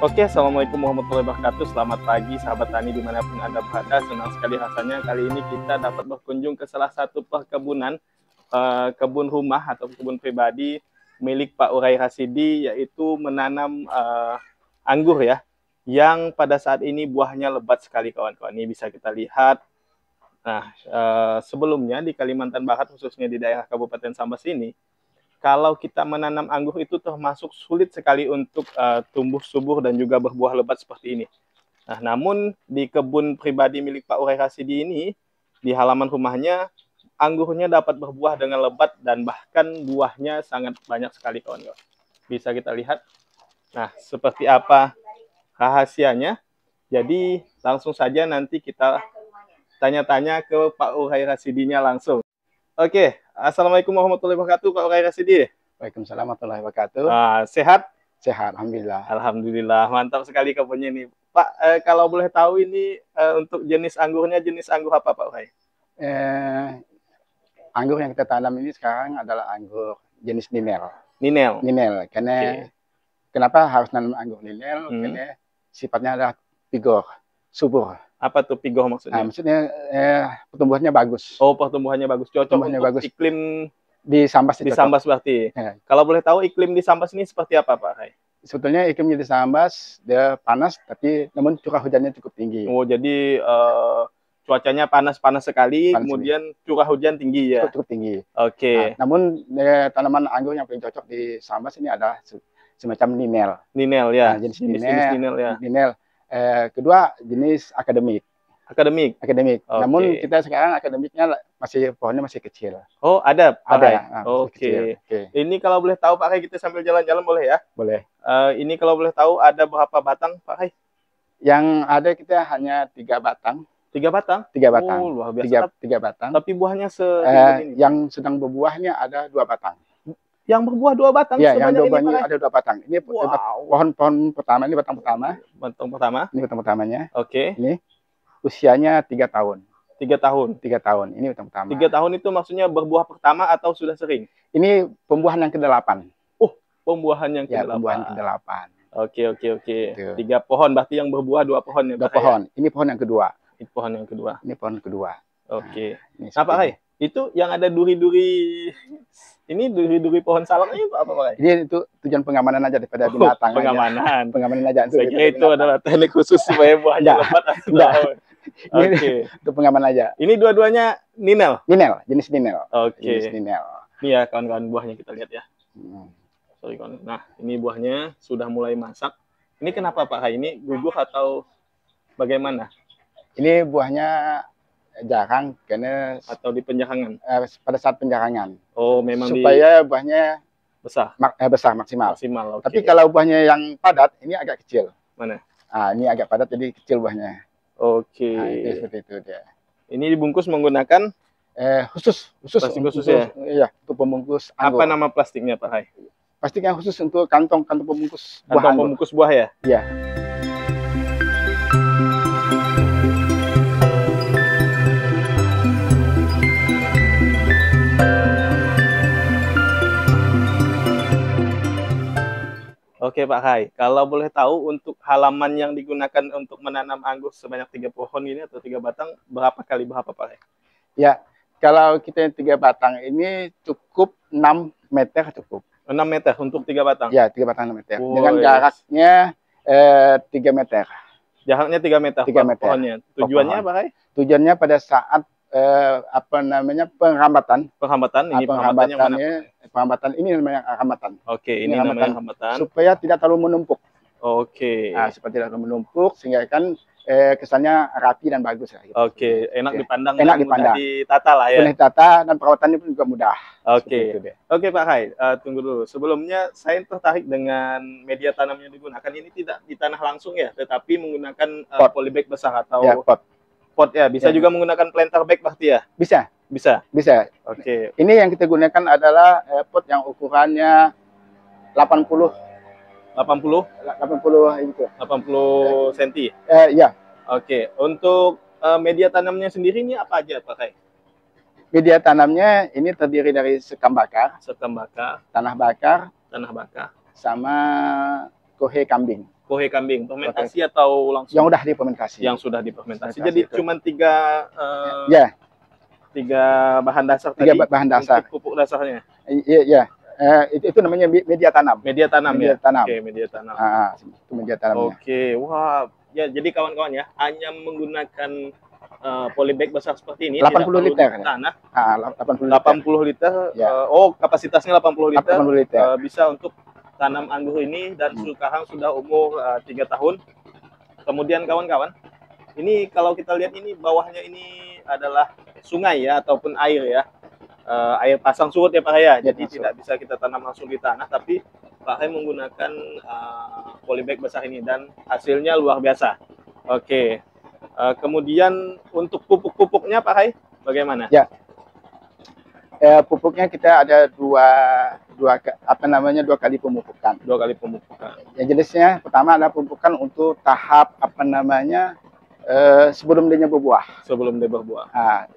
Oke, Assalamualaikum warahmatullahi wabarakatuh. Selamat pagi sahabat tani dimanapun Anda berada. Senang sekali rasanya kali ini kita dapat berkunjung ke salah satu perkebunan, kebun rumah atau kebun pribadi milik Pak Urai Rasidi, yaitu menanam anggur ya, yang pada saat ini buahnya lebat sekali kawan-kawan. Ini bisa kita lihat. Nah, sebelumnya di Kalimantan Barat, khususnya di daerah Kabupaten Sambas ini, kalau kita menanam anggur itu termasuk sulit sekali untuk tumbuh subur dan juga berbuah lebat seperti ini. Nah, namun di kebun pribadi milik Pak Urai Rasidi ini, di halaman rumahnya, anggurnya dapat berbuah dengan lebat dan bahkan buahnya sangat banyak sekali kawan-kawan. Bisa kita lihat. Nah, seperti apa rahasianya? Jadi langsung saja nanti kita tanya-tanya ke Pak Urai Rasidinya langsung. Oke, Assalamualaikum warahmatullahi wabarakatuh, Pak Urai Rasidi. Waalaikumsalam warahmatullahi wabarakatuh. Sehat? Sehat, alhamdulillah. Alhamdulillah, mantap sekali kebunnya ini. Pak, kalau boleh tahu ini untuk jenis anggurnya, jenis anggur apa Pak Urai? Anggur yang kita tanam ini sekarang adalah anggur jenis Ninel. Ninel? Ninel, karena kenapa harus nanam anggur Ninel? Karena sifatnya adalah pigor, subur. Apa tuh pigor maksudnya? Nah, maksudnya pertumbuhannya bagus. Oh, pertumbuhannya bagus. Cocok untuk bagus. Iklim di Sambas. Di Sambas berarti. Ya. Kalau boleh tahu iklim di Sambas ini seperti apa, Pak Hai? Sebetulnya iklimnya di Sambas dia panas, tapi namun curah hujannya cukup tinggi. Oh, jadi cuacanya panas sekali, kemudian curah hujan tinggi ya? Cukup tinggi. Oke. Nah, namun tanaman anggur yang paling cocok di Sambas ini adalah semacam Ninel. Ninel ya. Nah, jenis Ninel ya. Ninel. Kedua jenis akademik. Akademik. Okay. Namun kita sekarang akademiknya pohonnya masih kecil. Oh, ada. Oke. Ini kalau boleh tahu Pak Hai, kita sambil jalan-jalan boleh ya? Boleh. Ini kalau boleh tahu ada berapa batang Pak Hai? Yang ada kita hanya 3 batang. 3 batang? 3 batang. Oh, luar biasa. 3 batang. Tapi buahnya ini. Yang sedang berbuahnya ada 2 batang. Yang berbuah 2 batang? Ya, yang buahnya ada 2 batang. Ini pohon pertama, ini batang pertama. Batang pertama? Ini batang pertamanya. Oke. Ini usianya 3 tahun. 3 tahun? 3 tahun, ini batang pertama. 3 tahun itu maksudnya berbuah pertama atau sudah sering? Ini pembuahan yang ke-8. Oh, pembuahan yang ke-8. Ya, pembuahan ke-8. Oke. 3 pohon, berarti yang berbuah 2 pohon ya? 2 pohon. Ini pohon yang kedua. Ini pohon yang kedua. Ini pohon kedua. Oke. Nah, Pak Hai, itu yang ada duri-duri, ini duri-duri pohon salak ini apa Pak Hai? Ini itu tujuan pengamanan aja daripada binatang. Pengamanan. Pengamanan aja. Saya kira itu adalah teknik khusus supaya buahnya lebat. Oke. Itu pengaman aja. Ini dua-duanya Ninel? Ninel, jenis Ninel. Oke. Jenis Ninel. Ini ya kawan-kawan buahnya kita lihat ya. Sorry kawan. Nah, ini buahnya sudah mulai masak. Ini kenapa Pak Hai? Ini gugur atau bagaimana? Ini buahnya jarang karena atau di penjarangan. Pada saat penjarangan. Oh, memang supaya buahnya besar. Besar maksimal. Maksimal. Tapi kalau buahnya yang padat, ini agak kecil. Mana? Ini agak padat jadi kecil buahnya. Oke. Nah, itu seperti itu dia. Ini dibungkus menggunakan khusus plastik khusus ya? Iya, untuk pembungkus anggur. Apa nama plastiknya Pak Hai? Plastiknya khusus untuk kantong pembungkus buah. Kantong pembungkus buah ya? Iya. Oke Pak Hai, kalau boleh tahu untuk halaman yang digunakan untuk menanam anggur sebanyak 3 pohon ini atau 3 batang, berapa kali berapa Pak Hai? Ya, kalau kita 3 batang ini cukup 6 meter cukup. 6 meter untuk 3 batang? Ya, 3 batang 6 meter. Dengan jaraknya 3 meter. Jaraknya 3 meter 3 meter. Pohonnya. Tujuannya Pak Hai? Tujuannya pada saat penghambatan. Ini penghambatan ini namanya hambatan. Oke, ini namanya hambatan. Supaya tidak terlalu menumpuk. Oke. Nah, supaya tidak terlalu menumpuk sehingga kan kesannya rapi dan bagus. Gitu. Oke, enak dipandang. Enak dipandang. Mudah ditata lah ya. Mudah ditata dan perawatannya pun juga mudah. Oke. Oke Pak Hai, tunggu dulu. Sebelumnya saya tertarik dengan media tanam yang digunakan ini tidak di tanah langsung ya, tetapi menggunakan polybag besar atau pot ya. Bisa juga menggunakan planter bag berarti ya? Bisa. Oke. Ini yang kita gunakan adalah pot yang ukurannya 80 cm. Ya. Oke. Untuk media tanamnya sendiri ini apa aja Pak Hai? Media tanamnya ini terdiri dari sekam bakar, tanah bakar, sama kohe kambing. Kohe kambing, fermentasi atau langsung? Yang udah difermentasi. Yang sudah difermentasi. Jadi cuma tiga ya. Tiga bahan dasar tiga tadi. Bahan dasar. Untuk pupuk dasarnya. Iya. Itu namanya media tanam. Media tanam media ya. Tanam. Oke, media tanam. Itu media tanamnya. Oke, wah. Ya, jadi kawan-kawan ya, hanya menggunakan polybag besar seperti ini 80 liter tanah. 80 liter. Ya. Kapasitasnya 80 liter. 80 liter. Bisa untuk tanam anggur ini dan sekarang sudah umur 3 tahun. Kemudian kawan-kawan, ini kalau kita lihat ini bawahnya ini adalah sungai ya ataupun air ya. Air pasang surut ya Pak ya. Jadi tidak bisa kita tanam langsung di tanah, tapi Pak Hai menggunakan polybag besar ini dan hasilnya luar biasa. Oke. Kemudian untuk pupuk-pupuknya Pak Hai bagaimana? Ya. Pupuknya kita ada dua kali pemupukan. 2 kali pemupukan. Ya, jenisnya pertama ada pemupukan untuk tahap sebelum dia berbuah. Sebelum dia berbuah.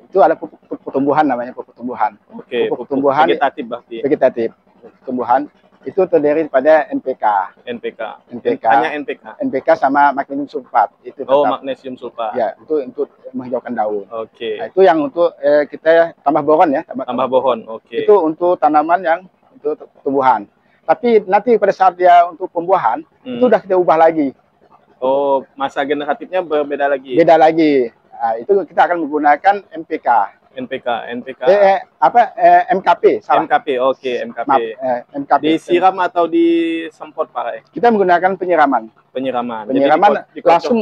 Itu ada pupuk pertumbuhan namanya, pupuk pertumbuhan. Oke, pupuk pertumbuhan vegetatif berarti. Vegetatif. Pertumbuhan itu terdiri pada NPK. Hanya NPK sama magnesium sulfat. Itu tetap. Magnesium sulfat. Ya, itu untuk menghijaukan daun. Oke. Nah, itu yang untuk kita tambah boron ya, tambah boron. Oke. Itu untuk tanaman yang untuk tumbuhan. Tapi nanti pada saat dia untuk pembuahan, itu udah kita ubah lagi. Oh, masa generatifnya berbeda lagi. Beda lagi. Nah, itu kita akan menggunakan MKP. Salah. MKP, oke, MKP. MKP. Disiram atau disemprot Pak? Kita menggunakan penyiraman. Penyiraman. Jadi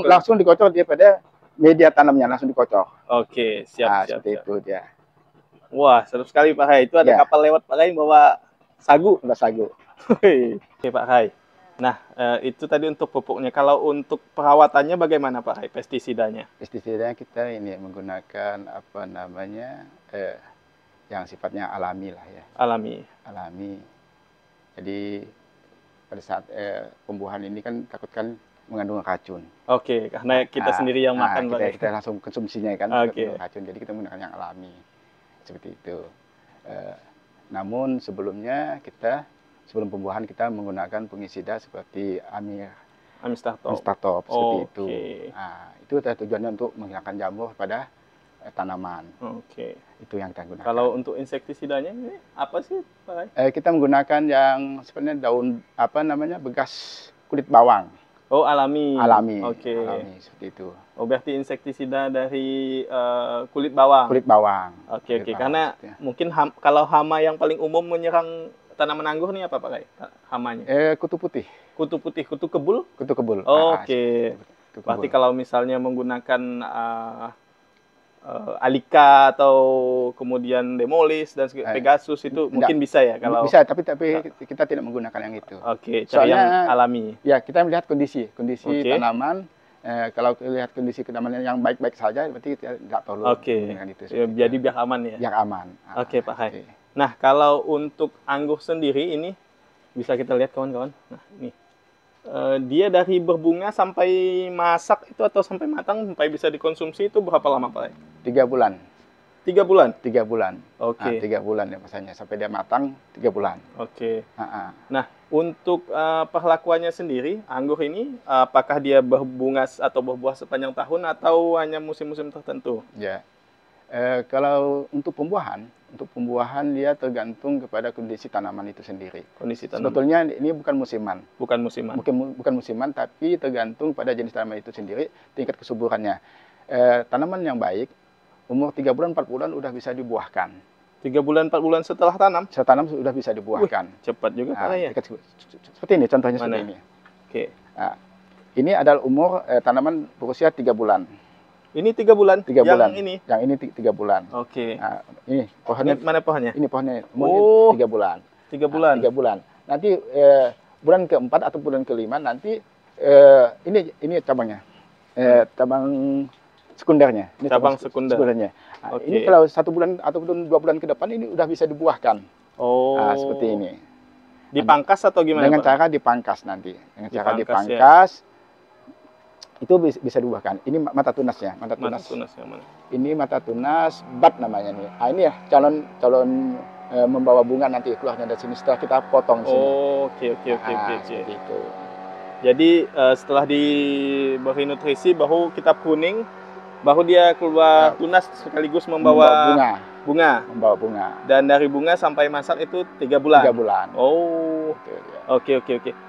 langsung dikocok daripada media tanamnya, langsung dikocok. Oke, siap. Seperti itu dia. Wah, seru sekali Pak Hai. Itu ada kapal lewat Pak Hai bawa sagu. Oke Pak Hai. Nah, itu tadi untuk pupuknya. Kalau untuk perawatannya bagaimana Pak Hai, pestisidanya? Pestisidanya kita ini menggunakan yang sifatnya alami lah ya. Alami. Jadi pada saat pembuahan ini kan takutkan mengandung racun. Oke, karena kita sendiri yang makan kita langsung konsumsinya kan, racun. Jadi kita menggunakan yang alami. Seperti itu. Namun sebelumnya sebelum pembuahan kita menggunakan fungisida seperti Amistartop seperti itu. Nah, itu tujuannya untuk menghilangkan jamur pada tanaman. Oke. Itu yang kita gunakan. Kalau untuk insektisidanya ini apa sih Pak? Kita menggunakan yang sebenarnya daun bekas kulit bawang. Oh, alami. Oke. Alami seperti itu. Oh, berarti insektisida dari kulit bawang. Oke. Karena mungkin kalau hama yang paling umum menyerang tanaman anggur nih apa Pak? Hamanya? Kutu putih. Kutu kebul? Kutu kebul. Oke. Berarti kalau misalnya menggunakan Alika atau kemudian Demolis dan Pegasus itu mungkin bisa ya kalau bisa, tapi kita tidak menggunakan yang itu. Oke, cari yang alami. Ya, kita melihat kondisi tanaman. Kalau lihat kondisi tanaman yang baik-baik saja, berarti kita tidak perlu menggunakan itu. Jadi biar aman ya. Biar aman. Oke Pak Hai. Nah, kalau untuk anggur sendiri ini bisa kita lihat kawan-kawan. Nah, ini dia dari berbunga sampai masak itu atau sampai matang sampai bisa dikonsumsi itu berapa lama Pak? 3 bulan. 3 bulan? 3 bulan. Oke. 3 bulan ya masanya sampai dia matang 3 bulan. Oke. Nah, untuk perlakuannya sendiri anggur ini apakah dia berbunga atau berbuah sepanjang tahun atau hanya musim-musim tertentu? Ya. Kalau untuk pembuahan dia tergantung kepada kondisi tanaman itu sendiri. Sebetulnya ini bukan musiman. Bukan musiman, tapi tergantung pada jenis tanaman itu sendiri, tingkat kesuburannya. Tanaman yang baik, umur 3 bulan, 4 bulan udah bisa dibuahkan. 3 bulan, 4 bulan setelah tanam? Setelah tanam sudah bisa dibuahkan. Cepat juga ya. Seperti ini, contohnya seperti ini. Oke. Ini adalah umur tanaman berusia 3 bulan. Ini 3 bulan? 3 bulan. Yang ini 3 bulan. Oke. Ini pohonnya. Mana pohonnya? Ini pohonnya. Umurnya 3 bulan. 3 bulan. 3 bulan. Nanti bulan keempat atau bulan kelima nanti ini cabangnya. Cabang sekundernya. Ini cabang sekundernya. Ini kalau 1 bulan atau 2 bulan ke depan ini udah bisa dibuahkan. Seperti ini. Dipangkas atau gimana? Dengan cara dipangkas nanti. Dengan cara dipangkas. Itu bisa diubahkan. Ini mata tunasnya, mata tunas yang mana? Ini mata tunas bat namanya nih. Ini ya calon membawa bunga nanti keluarnya dari sini setelah kita potong sini. Oke. Seperti itu. Jadi setelah diberi nutrisi baru kita pruning, baru dia keluar tunas sekaligus membawa bunga. Membawa bunga. Dan dari bunga sampai masak itu 3 bulan. 3 bulan. Oh. Oke.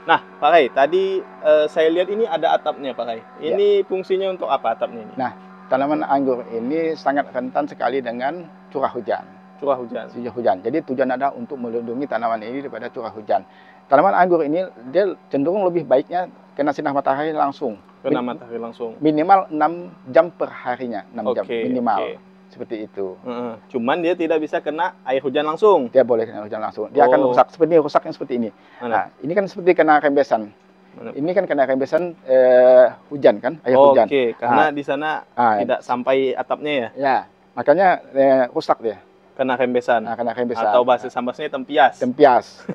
Nah, Pak Rai, tadi saya lihat ini ada atapnya, Pak Rai. Ini fungsinya untuk apa atapnya ini? Nah, tanaman anggur ini sangat rentan sekali dengan curah hujan. Curah hujan. Jadi tujuan adalah untuk melindungi tanaman ini daripada curah hujan. Tanaman anggur ini dia cenderung lebih baiknya kena sinar matahari langsung. Kena matahari langsung. Minimal 6 jam per harinya, 6 jam minimal. Seperti itu. Cuman dia tidak bisa kena air hujan langsung. Dia boleh kena hujan langsung. Dia akan rusak seperti ini. Nah, ini kan seperti kena rembesan. Ini kan kena rembesan hujan kan, air hujan. Oke, karena di sana tidak sampai atapnya ya. Ya, makanya rusak dia. Kena rembesan. Kena rembesan. Atau bahasa sambasnya tempias. Tempias.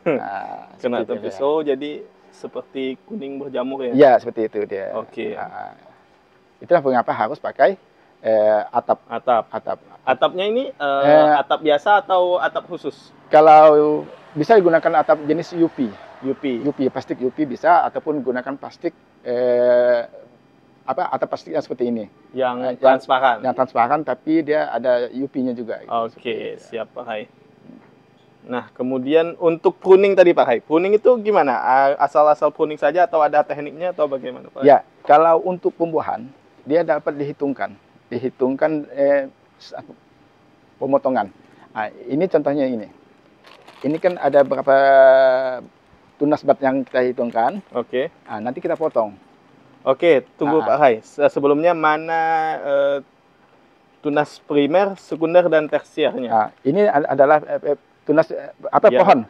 Kena tempias. Oh, jadi seperti kuning berjamur ya? Iya, seperti itu dia. Oke. Itulah mengapa harus pakai atap. Atapnya ini atap biasa atau atap khusus? Kalau bisa digunakan atap jenis UP, plastik UP bisa, ataupun gunakan plastik atap plastik yang seperti ini. Yang transparan. Yang transparan, tapi dia ada UP-nya juga. Oke, siap Pak Hai. Nah, kemudian untuk pruning tadi Pak Hai, pruning itu gimana? Asal-asal pruning saja atau ada tekniknya atau bagaimana Pak Hai? Ya, kalau untuk pembuahan dia dapat dihitungkan pemotongan. Nah, ini contohnya ini. Ini kan ada berapa tunas bat yang kita hitungkan. Oke. Nah, nanti kita potong. Oke, tunggu Pak Hai. Sebelumnya mana tunas primer, sekunder dan tersiernya? Nah, ini adalah tunas pohon.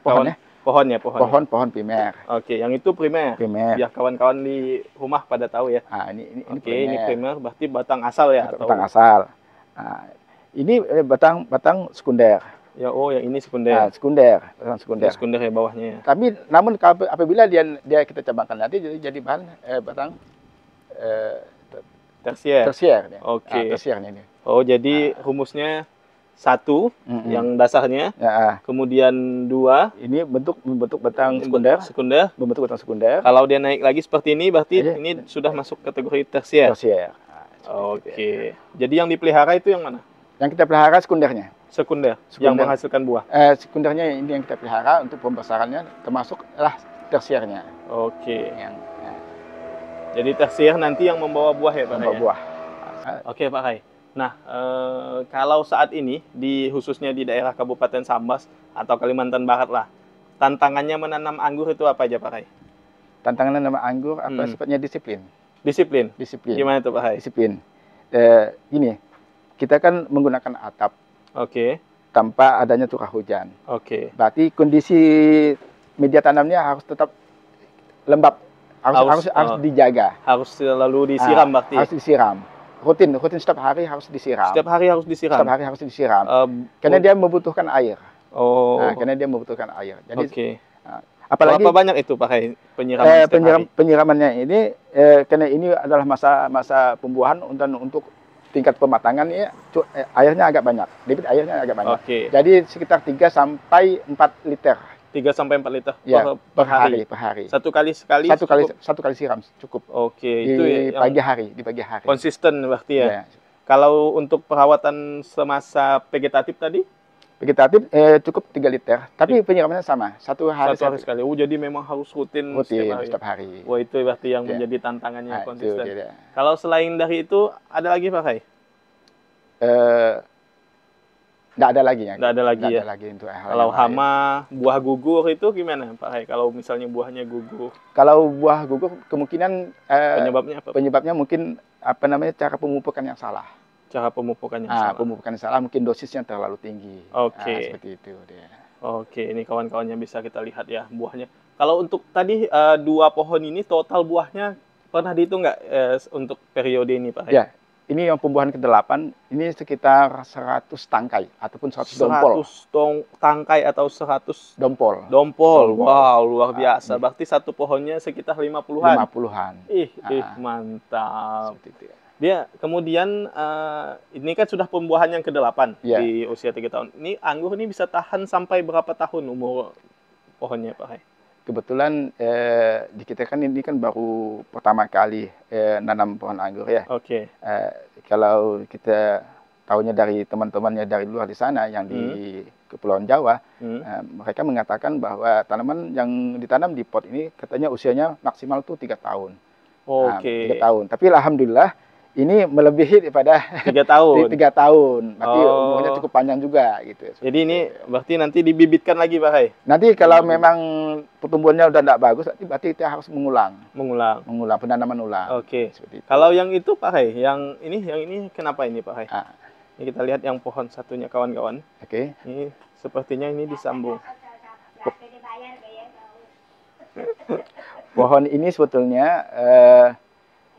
Pohon primer. Oke, yang itu primer. Biar kawan-kawan di rumah pada tahu ya. Nah, ini ini primer berarti batang asal ya? Batang asal. Nah, ini batang sekunder. Ya, yang ini sekunder. Nah, batang sekunder. Sekunder ya bawahnya ya. Tapi namun apabila dia kita cabangkan nanti jadi bahan batang tersier. Oke. Tersiernya ini. Oh, jadi rumusnya 1 yang dasarnya, kemudian 2 ini membentuk batang sekunder, membentuk batang sekunder. Kalau dia naik lagi seperti ini, berarti ini sudah masuk kategori tersier. Oke. Jadi yang dipelihara itu yang mana? Yang kita pelihara sekundernya. Sekunder. Yang menghasilkan buah. Sekundernya ini yang kita pelihara untuk pembesarannya, termasuklah tersiernya. Oke. Jadi tersier nanti yang membawa buah ya Pak Hai? Membawa buah. Oke Pak Hai. Nah, kalau saat ini, khususnya di daerah Kabupaten Sambas atau Kalimantan Barat lah, tantangannya menanam anggur itu apa aja Pak Hai? Tantangan menanam anggur sifatnya disiplin. Disiplin? Gimana itu Pak Hai? Disiplin. Ini, kita kan menggunakan atap. Oke. Tanpa adanya curah hujan. Oke. Berarti kondisi media tanamnya harus tetap lembab. Harus dijaga. Harus selalu disiram berarti? Harus disiram. Rutin setiap hari harus disiram. Setiap hari harus disiram? Karena dia membutuhkan air. Karena dia membutuhkan air. Jadi, apalagi berapa banyak itu pakai penyiraman penyiramannya ini, karena ini adalah masa pembuahan untuk tingkat pematangan ya, airnya agak banyak. Debit airnya agak banyak. Jadi sekitar 3 sampai 4 liter. 3 sampai 4 liter per hari. Satu kali siram cukup. Di pagi hari. Konsisten berarti ya. Kalau untuk perawatan semasa vegetatif tadi? Vegetatif cukup 3 liter, tapi penyiramannya sama. Satu hari sekali. Jadi memang harus rutin setiap hari. Wah, itu berarti yang menjadi tantangannya konsisten. Kalau selain dari itu ada lagi Pak Hai? Nggak ada lagi ya. Nggak ada lagi ya. Untuk kalau hama, buah gugur itu gimana Pak Hai? Kalau misalnya buahnya gugur? Kalau buah gugur kemungkinan penyebabnya apa? Penyebabnya mungkin cara pemupukan yang salah. Cara pemupukan yang salah. Pemupukan yang salah, mungkin dosisnya terlalu tinggi. Seperti itu dia. Ini kawan-kawannya bisa kita lihat ya buahnya. Kalau untuk tadi 2 pohon ini total buahnya pernah dihitung nggak untuk periode ini Pak Hai? Ya. Ini yang pembuahan ke-8, ini sekitar 100 tangkai ataupun 100 dompol. 100 tangkai atau 100 dompol. Wow, luar biasa. Berarti satu pohonnya sekitar 50-an. 50-an. Mantap. Dia kemudian ini kan sudah pembuahan yang ke-8 di usia 3 tahun. Ini anggur ini bisa tahan sampai berapa tahun umur pohonnya Pak Hai? Kebetulan di kita kan ini kan baru pertama kali nanam pohon anggur ya. Oke. Kalau kita tahunya dari teman-temannya dari luar di sana yang di Kepulauan Jawa, mereka mengatakan bahwa tanaman yang ditanam di pot ini katanya usianya maksimal tuh 3 tahun. Oke. 3 tahun. Tapi alhamdulillah ini melebihi daripada 3 tahun. 3 tahun. Berarti umurnya cukup panjang juga gitu. Jadi ini berarti nanti dibibitkan lagi Pak Hai? Nanti kalau memang pertumbuhannya udah tidak bagus, berarti kita harus mengulang. Mengulang penanaman ulang. Oke. Kalau yang itu Pak Hai, yang ini kenapa ini Pak Hai? Ini kita lihat yang pohon satunya kawan-kawan. Oke. Ini sepertinya ini disambung. Pohon ini sebetulnya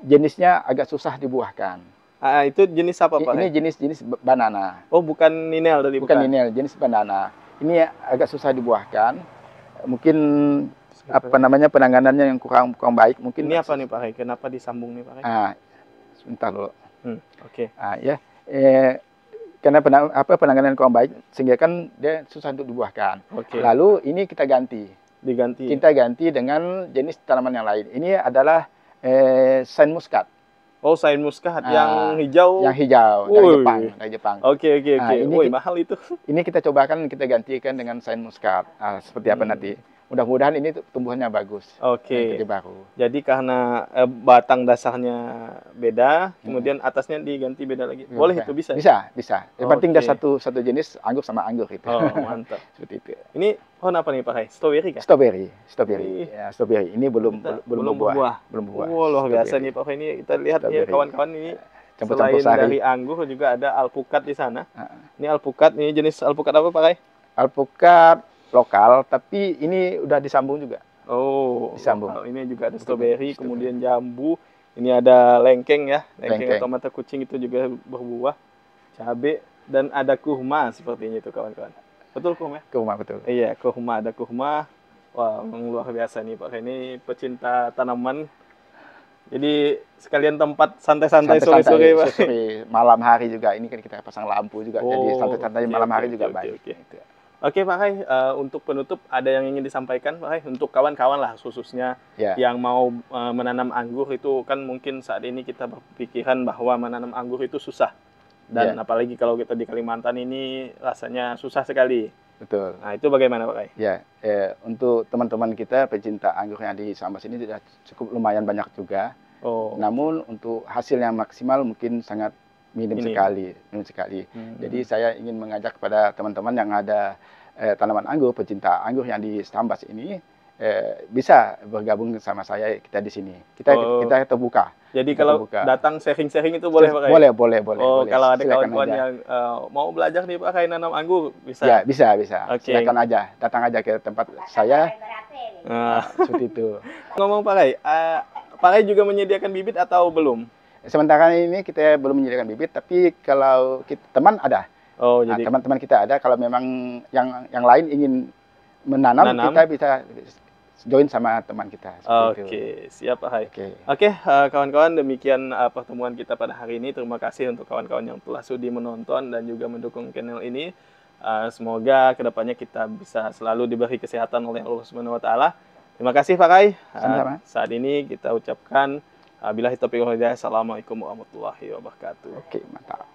jenisnya agak susah dibuahkan. Itu jenis apa Pak? Ini jenis banana. Oh, bukan ninel tadi? Bukan ninel, jenis banana. Ini agak susah dibuahkan. Mungkin apa namanya penanganannya yang kurang baik. Mungkin ini apa nih Pak Hai? Kenapa disambung nih Pak Hai? Sebentar dulu. Oke. Ya. Karena penanganan kurang baik sehingga kan dia susah untuk dibuahkan. Lalu ini kita ganti. Kita ganti dengan jenis tanaman yang lain. Ini adalah Sain Muscat. Oh, Sain Muscat yang hijau. Yang hijau dari Jepang. Oke. Woi, mahal itu. Ini kita cobakan kita gantikan dengan Sain Muscat. Seperti apa nanti? Mudah-mudahan ini tumbuhannya bagus. Oke. Baru. Jadi karena batang dasarnya beda, kemudian atasnya diganti beda lagi. Boleh itu bisa? Bisa. Yang penting ada satu jenis anggur sama anggur itu. Oh, mantap. Seperti itu. Ini pohon apa nih Pak Hai? Stroberi kah? Stroberi. Ya, stroberi. Ini belum berbuah. Oh, luar biasa nih Pak Hai. Ini kita lihat ya kawan-kawan ini. Selain dari anggur juga ada alpukat di sana. Ini alpukat, ini jenis alpukat apa Pak Hai? Alpukat lokal, tapi ini udah disambung juga. Oh, disambung. Ini juga ada stroberi, kemudian jambu. Ini ada lengkeng ya, lengkeng atau mata kucing itu juga berbuah. Cabe dan ada kurma sepertinya itu kawan-kawan. Betul kurma? Kurma betul. Iya, kurma, ada kurma. Wah, luar biasa nih Pak. Ini pecinta tanaman. Jadi sekalian tempat santai-santai sore-sore Pak. Malam hari juga. Ini kan kita pasang lampu juga. Jadi santai-santai malam hari juga baik. Oke Pak Hai, untuk penutup ada yang ingin disampaikan Pak Hai? Untuk kawan-kawan lah khususnya yang mau menanam anggur itu kan mungkin saat ini kita berpikiran bahwa menanam anggur itu susah. Dan apalagi kalau kita di Kalimantan ini rasanya susah sekali. Betul. Nah itu bagaimana Pak Hai? Ya, untuk teman-teman kita pecinta anggur yang di Sambas ini sudah cukup lumayan banyak juga. Namun untuk hasil yang maksimal mungkin sangat minim sekali. Jadi saya ingin mengajak kepada teman-teman yang ada tanaman anggur, pecinta anggur yang di Sambas ini bisa bergabung sama saya kita di sini. Kita terbuka. Jadi kalau datang sharing-sharing itu boleh Pak Hai? Boleh. Kalau ada kawan-kawan yang mau belajar nih Pak Hai nanam anggur bisa? Ya, bisa. Silakan aja, datang aja ke tempat saya. Seperti itu. Ngomong Pak Hai, Pak Hai juga menyediakan bibit atau belum? Sementara ini kita belum menyediakan bibit, tapi kalau teman ada. Jadi teman-teman kita ada. Kalau memang yang lain ingin menanam, kita bisa join sama teman kita. Oke, siap Pak Hai. Oke, kawan-kawan, demikian pertemuan kita pada hari ini. Terima kasih untuk kawan-kawan yang telah sudi menonton dan juga mendukung channel ini. Semoga kedepannya kita bisa selalu diberi kesehatan oleh Allah Subhanahu Wa Taala. Terima kasih Pak Hai. Saat ini kita ucapkan billahi taufiq wal hidayah. Assalamualaikum warahmatullahi wabarakatuh. Oke, mantap.